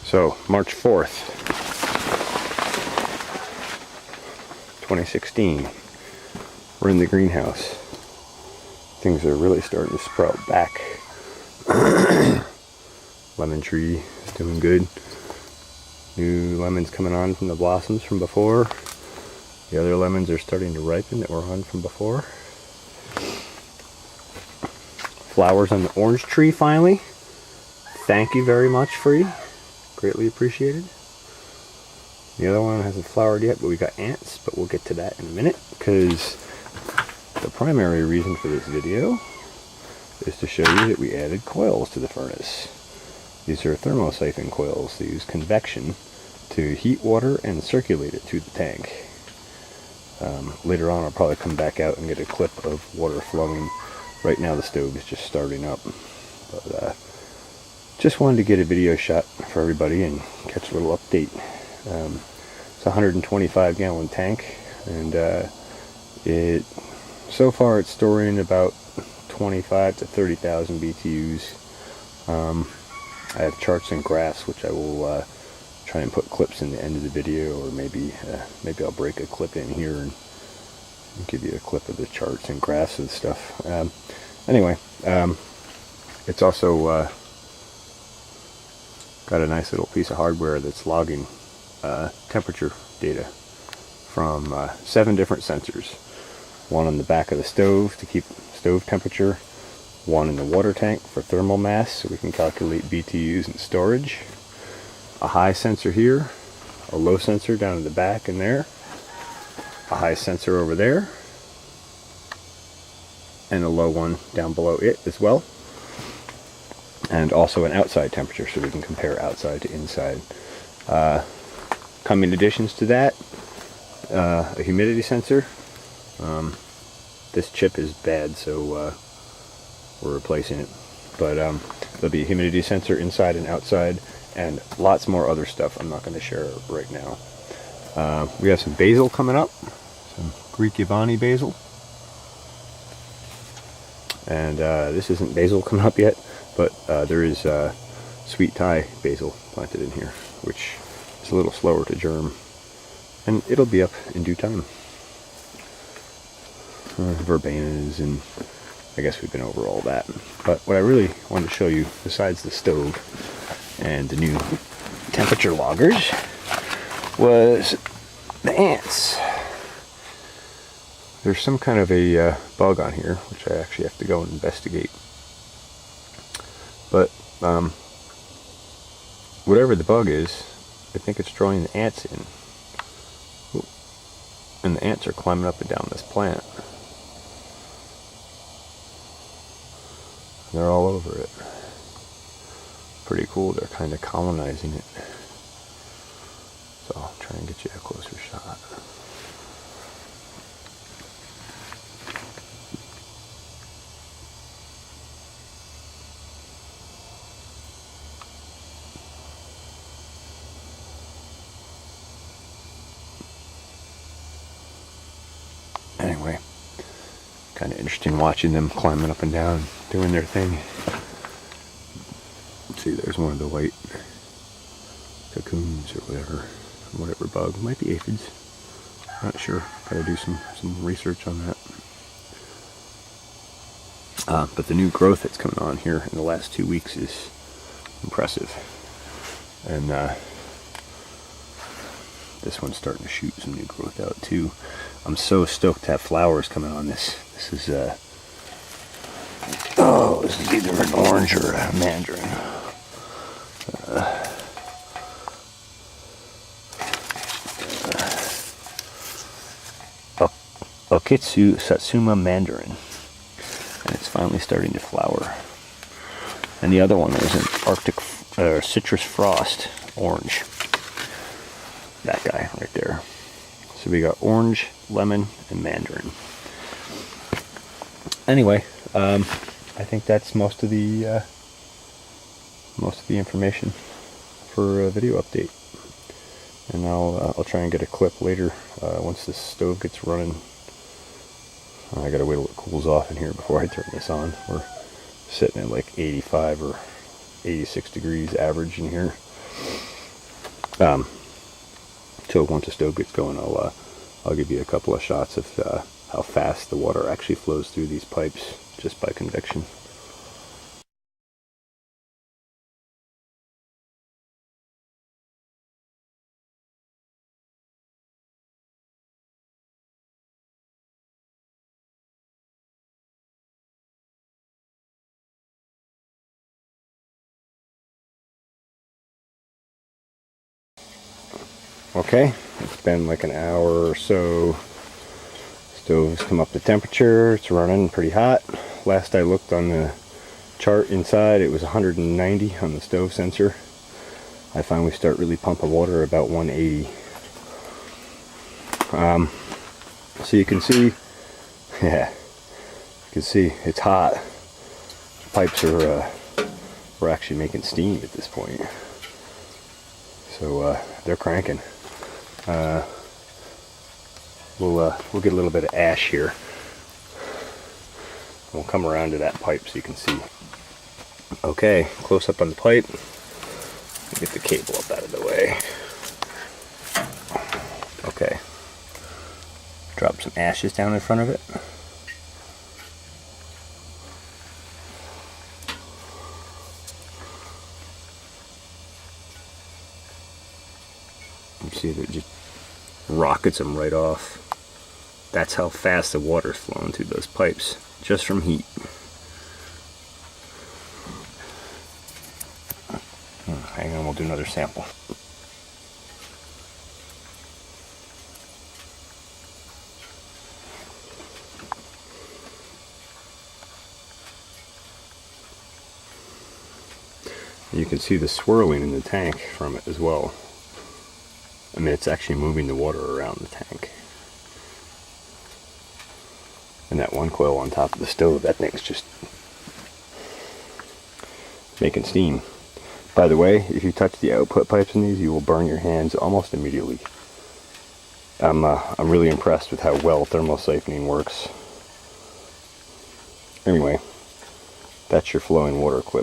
So, March 4th, 2016. We're in the greenhouse. Things are really starting to sprout back. Lemon tree is doing good. New lemons coming on from the blossoms from before. The other lemons are starting to ripen that were on from before. Flowers on the orange tree finally. Thank you very much, Free. Greatly appreciated. The other one hasn't flowered yet, but we got ants, but we'll get to that in a minute, because the primary reason for this video is to show you that we added coils to the furnace. These are thermosiphon coils. They use convection to heat water and circulate it through the tank. Later on I'll probably come back out and get a clip of water flowing. Right now the stove is just starting up. But just wanted to get a video shot for everybody and catch a little update. It's a 125 gallon tank, and so far it's storing about 25 to 30,000 BTUs. I have charts and graphs, which I will try and put clips in the end of the video, or maybe I'll break a clip in here and give you a clip of the charts and graphs and stuff. Anyway, it's also got a nice little piece of hardware that's logging temperature data from 7 different sensors. One on the back of the stove to keep stove temperature, one in the water tank for thermal mass so we can calculate BTUs and storage, a high sensor here, a low sensor down in the back in there, a high sensor over there, and a low one down below it as well, and also an outside temperature so we can compare outside to inside. Coming additions to that, a humidity sensor. This chip is bad, so we're replacing it, but there'll be a humidity sensor inside and outside, and lots more other stuff I'm not going to share right now. We have some basil coming up, some Greek Yavani basil, and this isn't basil coming up yet, but there is sweet Thai basil planted in here, which is a little slower to germ, and it'll be up in due time. Verbenas, and I guess we've been over all that. But what I really wanted to show you, besides the stove and the new temperature loggers, was the ants. There's some kind of a bug on here, which I actually have to go and investigate. But whatever the bug is, I think it's drawing the ants in. Ooh. And the ants are climbing up and down this plant. They're all over it. Pretty cool. They're kind of colonizing it. So I'll try and get you a closer shot. Anyway, kind of interesting watching them climbing up and down, doing their thing. Let's see, there's one of the white cocoons or whatever bug. Might be aphids. Not sure. Gotta do some research on that. But the new growth that's coming on here in the last 2 weeks is impressive. And this one's starting to shoot some new growth out too. I'm so stoked to have flowers coming on this. This is this is either an orange or a mandarin. Okitsu Satsuma mandarin, and it's finally starting to flower. And the other one is an Arctic citrus frost orange. That guy right there. So we got orange, lemon, and mandarin. Anyway, I think that's most of the information for a video update. And I'll try and get a clip later once this stove gets running. I gotta wait till it cools off in here before I turn this on. We're sitting at like 85 or 86 degrees average in here. So once the stove gets going, I'll give you a couple of shots of how fast the water actually flows through these pipes just by convection. Okay, it's been like an hour or so. Stove's come up to temperature. It's running pretty hot. Last I looked on the chart inside, it was 190 on the stove sensor. I find we start really pumping water about 180. So you can see, yeah, you can see it's hot. The pipes are we're actually making steam at this point. So they're cranking. We'll get a little bit of ash here. We'll come around to that pipe so you can see. Okay, close up on the pipe. Get the cable up out of the way. Okay. Drop some ashes down in front of it. You see that it just rockets them right off. That's how fast the water's flowing through those pipes, just from heat. Hang on, we'll do another sample. You can see the swirling in the tank from it as well. I mean, it's actually moving the water around the tank. And that one coil on top of the stove, that thing's just making steam. By the way, if you touch the output pipes in these, you will burn your hands almost immediately. I'm really impressed with how well thermosiphoning works. Anyway, that's your flowing water equipment.